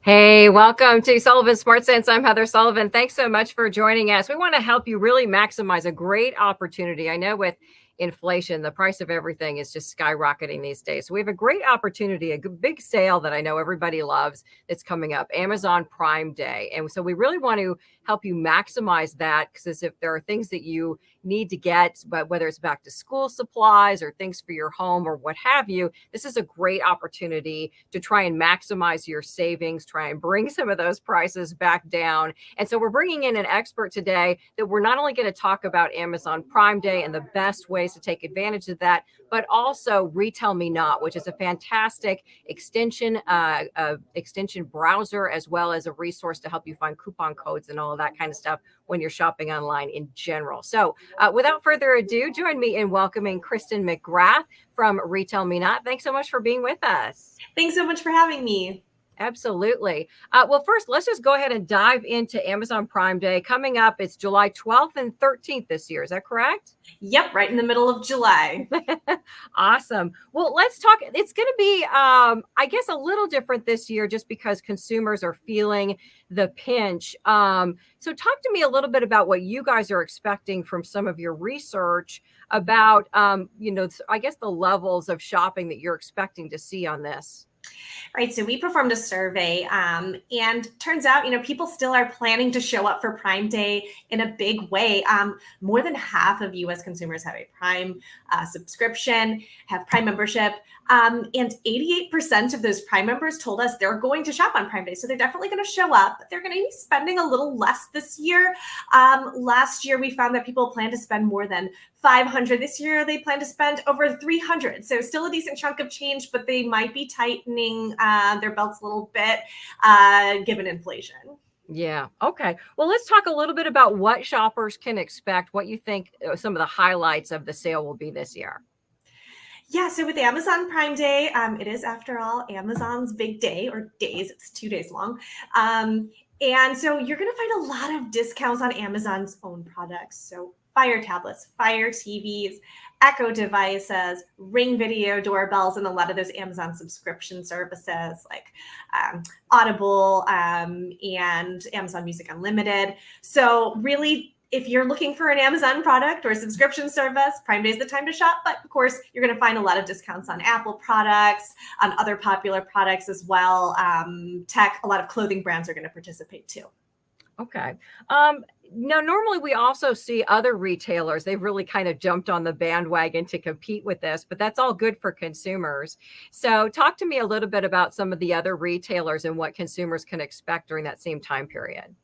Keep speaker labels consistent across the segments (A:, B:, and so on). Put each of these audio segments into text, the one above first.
A: Hey, welcome to Sullivan Smart Sense. I'm Heather Sullivan. Thanks so much for joining us. We want to help you really maximize a great opportunity. I know with inflation, the price of everything is just skyrocketing these days. So we have a great opportunity, a big sale that I know everybody loves that's coming up, Amazon Prime Day. And so we really want to help you maximize that because if there are things that you need to get, but whether it's back to school supplies or things for your home or what have you, this is a great opportunity to try and maximize your savings, try and bring some of those prices back down. And so we're bringing in an expert today that we're not only going to talk about Amazon Prime Day and the best ways to take advantage of that, but also RetailMeNot, which is a fantastic extension browser, as well as a resource to help you find coupon codes and all of that kind of stuff when you're shopping online in general. So without further ado, join me in welcoming Kristen McGrath from RetailMeNot. Thanks so much for being with us.
B: Thanks so much for having me.
A: Absolutely. Well, first, let's just go ahead and dive into Amazon Prime Day. Coming up, it's July 12th and 13th this year. Is that correct?
B: Yep, right in the middle of July.
A: Awesome. Well, let's talk. It's going to be, I guess, a little different this year just because consumers are feeling the pinch. So talk to me a little bit about what you guys are expecting from some of your research about, I guess the levels of shopping that you're expecting to see on this.
B: Right. So we performed a survey and turns out, people still are planning to show up for Prime Day in a big way. More than half of US consumers have a Prime subscription, have Prime membership. And 88% of those Prime members told us they're going to shop on Prime Day. So they're definitely going to show up. They're going to be spending a little less this year. Last year, we found that people plan to spend more than $500. This year, they plan to spend over $300. So still a decent chunk of change, but they might be tightening their belts a little bit given inflation.
A: Yeah. Okay. Well, let's talk a little bit about what shoppers can expect, what you think some of the highlights of the sale will be this year.
B: Yeah, so with Amazon Prime Day, it is, after all, Amazon's big day, or days. It's 2 days long. And so you're going to find a lot of discounts on Amazon's own products. So Fire tablets, Fire TVs, Echo devices, Ring video doorbells, and a lot of those Amazon subscription services like Audible and Amazon Music Unlimited. So really, if you're looking for an Amazon product or a subscription service, Prime Day is the time to shop. But of course, you're going to find a lot of discounts on Apple products, on other popular products as well. Tech, a lot of clothing brands are going to participate too.
A: Okay. Now, normally we also see other retailers. They've really kind of jumped on the bandwagon to compete with this, but that's all good for consumers. So talk to me a little bit about some of the other retailers and what consumers can expect during that same time period.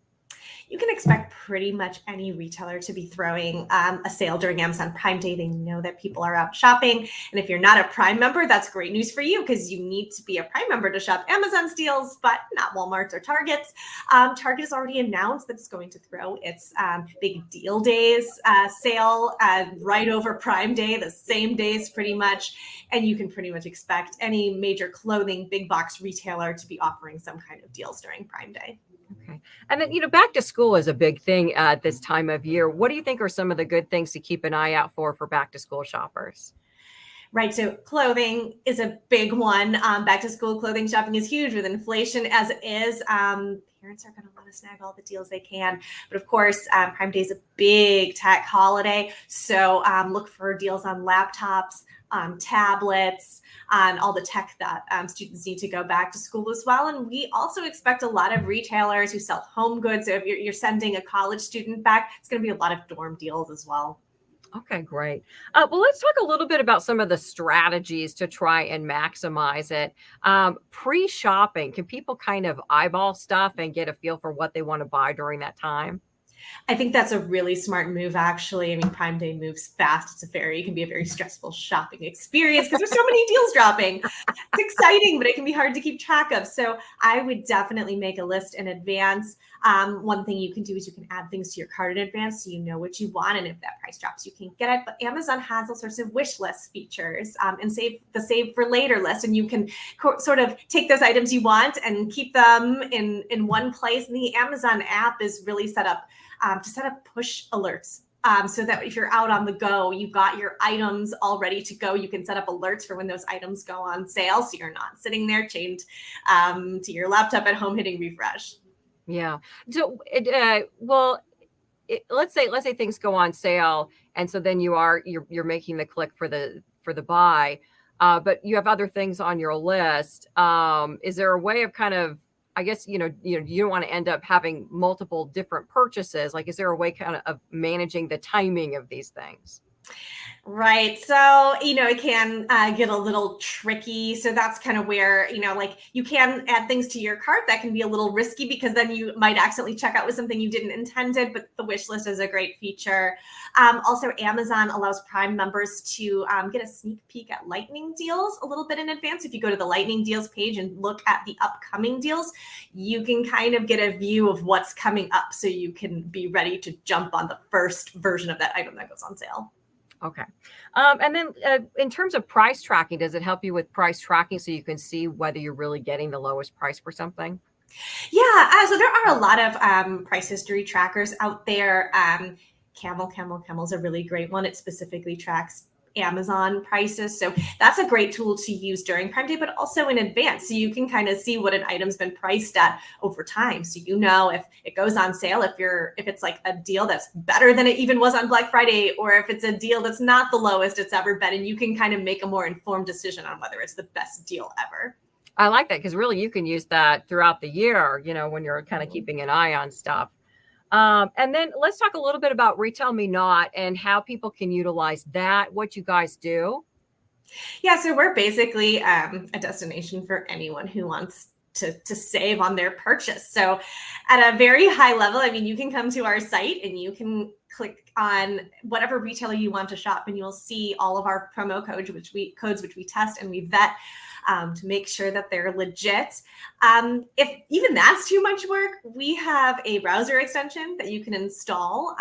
B: You can expect pretty much any retailer to be throwing a sale during Amazon Prime Day. They know that people are out shopping. And if you're not a Prime member, that's great news for you because you need to be a Prime member to shop Amazon's deals, but not Walmart's or Target's. Target has already announced that it's going to throw its big deal days sale right over Prime Day, the same days pretty much. And you can pretty much expect any major clothing big box retailer to be offering some kind of deals during Prime Day.
A: Okay. And then, back to school is a big thing at this time of year. What do you think are some of the good things to keep an eye out for back to school shoppers?
B: Right. So clothing is a big one. Back to school clothing shopping is huge with inflation as it is. Parents are going to want to snag all the deals they can. But of course, Prime Day is a big tech holiday. So look for deals on laptops, tablets, on all the tech that students need to go back to school as well. And we also expect a lot of retailers who sell home goods. So if you're sending a college student back, it's going to be a lot of dorm deals as well.
A: Okay, great. Well, let's talk a little bit about some of the strategies to try and maximize it. Pre-shopping, can people kind of eyeball stuff and get a feel for what they want to buy during that time?
B: I think that's a really smart move, actually. I mean, Prime Day moves fast. It can be a very stressful shopping experience because there's so many deals dropping. It's exciting, but it can be hard to keep track of. So I would definitely make a list in advance. One thing you can do is you can add things to your cart in advance so you know what you want. And if that price drops, you can get it. But Amazon has all sorts of wish list features and save for later list. And you can sort of take those items you want and keep them in one place. And the Amazon app is really set up to set up push alerts so that if you're out on the go, you've got your items all ready to go. You can set up alerts for when those items go on sale, so you're not sitting there chained to your laptop at home hitting refresh.
A: Yeah. So, let's say things go on sale, and so then you're making the click for the buy, but you have other things on your list. Is there a way of kind of, I guess, you don't want to end up having multiple different purchases. Like, is there a way kind of managing the timing of these things?
B: Right. So, it can get a little tricky. So that's kind of where, like you can add things to your cart that can be a little risky because then you might accidentally check out with something you didn't intended, but the wish list is a great feature. Also, Amazon allows Prime members to get a sneak peek at lightning deals a little bit in advance. If you go to the lightning deals page and look at the upcoming deals, you can kind of get a view of what's coming up so you can be ready to jump on the first version of that item that goes on sale.
A: Okay. And then in terms of price tracking, does it help you with price tracking so you can see whether you're really getting the lowest price for something?
B: Yeah, so there are a lot of price history trackers out there. Camel's a really great one. It specifically tracks Amazon prices. So that's a great tool to use during Prime Day, but also in advance. So you can kind of see what an item's been priced at over time. So if it goes on sale, if it's like a deal that's better than it even was on Black Friday, or if it's a deal that's not the lowest it's ever been, and you can kind of make a more informed decision on whether it's the best deal ever.
A: I like that because really you can use that throughout the year, when you're kind of keeping an eye on stuff. And then let's talk a little bit about RetailMeNot and how people can utilize that, what you guys do.
B: Yeah, so we're basically a destination for anyone who wants to save on their purchase. So at a very high level, you can come to our site and you can click on whatever retailer you want to shop, and you'll see all of our promo codes, which we test and we vet to make sure that they're legit. If even that's too much work, we have a browser extension that you can install.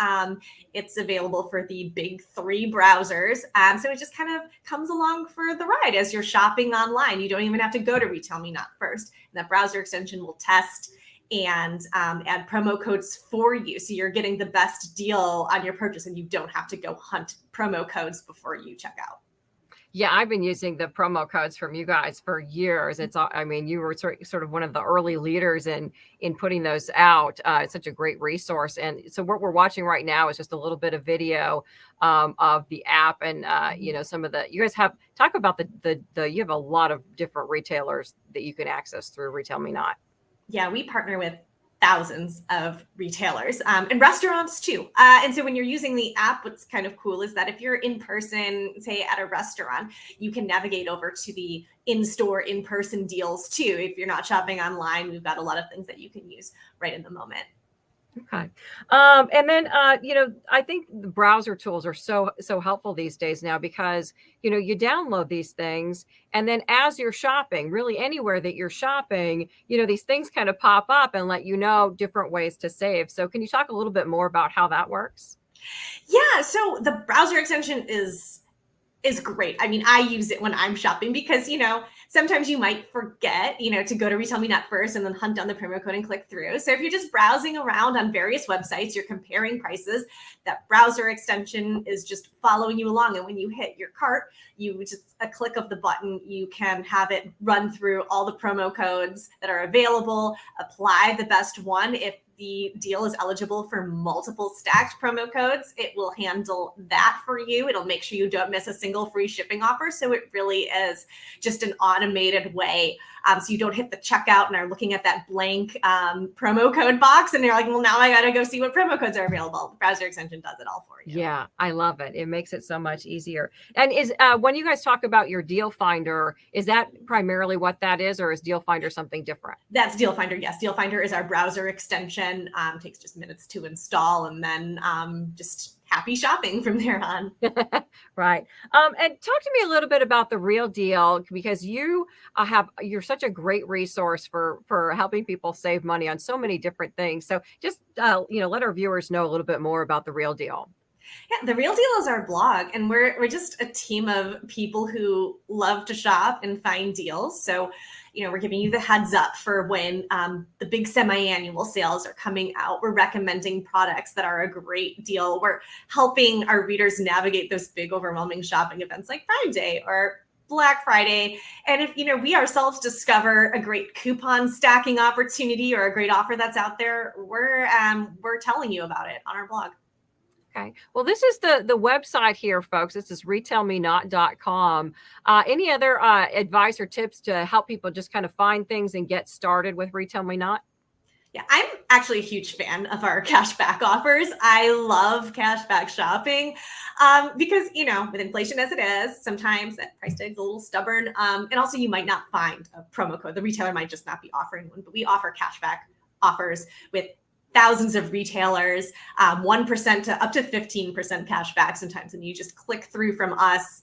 B: It's available for the big 3 browsers. So it just kind of comes along for the ride as you're shopping online. You don't even have to go to RetailMeNot first. And that browser extension will test and add promo codes for you. So you're getting the best deal on your purchase and you don't have to go hunt promo codes before you check out.
A: Yeah, I've been using the promo codes from you guys for years. You were sort of one of the early leaders in putting those out. It's such a great resource. And so what we're watching right now is just a little bit of video of the app, and some of you guys talk about you have a lot of different retailers that you can access through RetailMeNot.
B: Yeah, we partner with thousands of retailers and restaurants too. And so when you're using the app, what's kind of cool is that if you're in person, say at a restaurant, you can navigate over to the in-store, in-person deals too. If you're not shopping online, we've got a lot of things that you can use right in the moment.
A: Okay. And then, I think the browser tools are so helpful these days now because, you download these things, and then as you're shopping, really anywhere that you're shopping, these things kind of pop up and let you know different ways to save. So can you talk a little bit more about how that works?
B: Yeah. So the browser extension is great. I use it when I'm shopping because, sometimes you might forget, to go to RetailMeNot first and then hunt down the promo code and click through. So if you're just browsing around on various websites, you're comparing prices, that browser extension is just following you along. And when you hit your cart, you just a click of the button, you can have it run through all the promo codes that are available, apply the best one. If the deal is eligible for multiple stacked promo codes, it will handle that for you. It'll make sure you don't miss a single free shipping offer. So it really is just an automated way. So you don't hit the checkout and are looking at that blank promo code box and you're like, well, now I got to go see what promo codes are available. The browser extension does it all for you.
A: Yeah, I love it. It makes it so much easier. And is when you guys talk about your deal finder, is that primarily what that is, or is deal finder something different?
B: That's deal finder. Yes. Deal finder is our browser extension. Takes just minutes to install, and then just happy shopping from there on.
A: Right. And talk to me a little bit about the Real Deal, because you're such a great resource for helping people save money on so many different things. So just let our viewers know a little bit more about the Real Deal.
B: Yeah, the Real Deal is our blog, and we're just a team of people who love to shop and find deals. So, we're giving you the heads up for when the big semi-annual sales are coming out. We're recommending products that are a great deal. We're helping our readers navigate those big, overwhelming shopping events like Prime Day or Black Friday. And if we ourselves discover a great coupon stacking opportunity or a great offer that's out there, we're telling you about it on our blog.
A: Okay. Well, this is the website here, folks. This is RetailMeNot.com. Any other advice or tips to help people just kind of find things and get started with RetailMeNot?
B: Yeah, I'm actually a huge fan of our cashback offers. I love cashback shopping because, with inflation as it is, sometimes that price tag's a little stubborn. And also you might not find a promo code. The retailer might just not be offering one, but we offer cashback offers with thousands of retailers, 1% to up to 15% cashback sometimes. And you just click through from us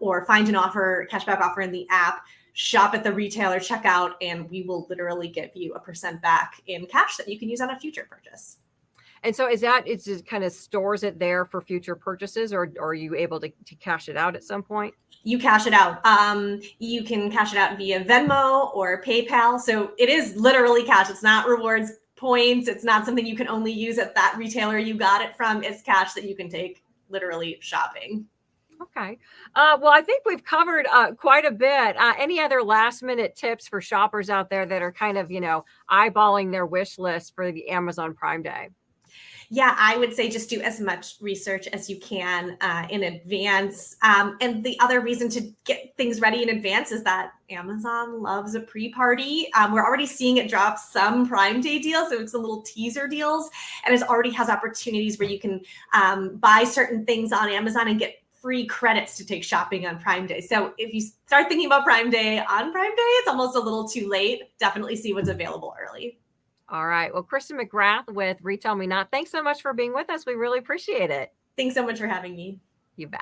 B: or find an cashback offer in the app, shop at the retailer checkout, and we will literally give you 1% back in cash that you can use on a future purchase.
A: And so it just kind of stores it there for future purchases, or are you able to cash it out at some point?
B: You cash it out. You can cash it out via Venmo or PayPal. So it is literally cash. It's not rewards points. It's not something you can only use at that retailer you got it from. It's cash that you can take literally shopping.
A: Okay. Well, I think we've covered quite a bit. Any other last minute tips for shoppers out there that are kind of, eyeballing their wish list for the Amazon Prime Day?
B: Yeah, I would say just do as much research as you can in advance. And the other reason to get things ready in advance is that Amazon loves a pre-party. We're already seeing it drop some Prime Day deals. So it's a little teaser deals. And it already has opportunities where you can buy certain things on Amazon and get free credits to take shopping on Prime Day. So if you start thinking about Prime Day on Prime Day, it's almost a little too late. Definitely see what's available early.
A: All right. Well, Kristen McGrath with RetailMeNot, thanks so much for being with us. We really appreciate it.
B: Thanks so much for having me.
A: You bet.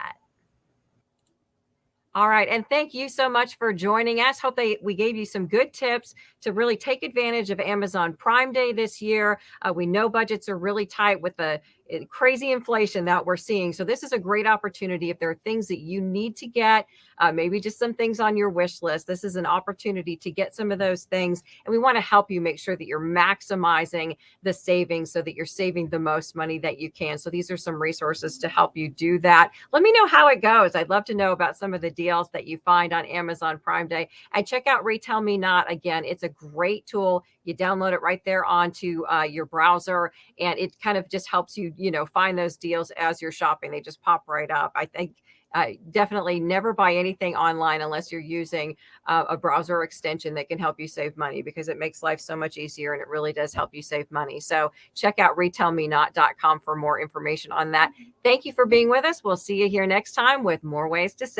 A: All right. And thank you so much for joining us. Hope we gave you some good tips to really take advantage of Amazon Prime Day this year. We know budgets are really tight with the crazy inflation that we're seeing. So this is a great opportunity. If there are things that you need to get, maybe just some things on your wish list, this is an opportunity to get some of those things. And we want to help you make sure that you're maximizing the savings so that you're saving the most money that you can. So these are some resources to help you do that. Let me know how it goes. I'd love to know about some of the deals that you find on Amazon Prime Day. And check out RetailMeNot. Again, it's a great tool. You download it right there onto your browser, and it kind of just helps you, find those deals as you're shopping. They just pop right up. I think definitely never buy anything online unless you're using a browser extension that can help you save money, because it makes life so much easier and it really does help you save money. So check out RetailMeNot.com for more information on that. Thank you for being with us. We'll see you here next time with more ways to save.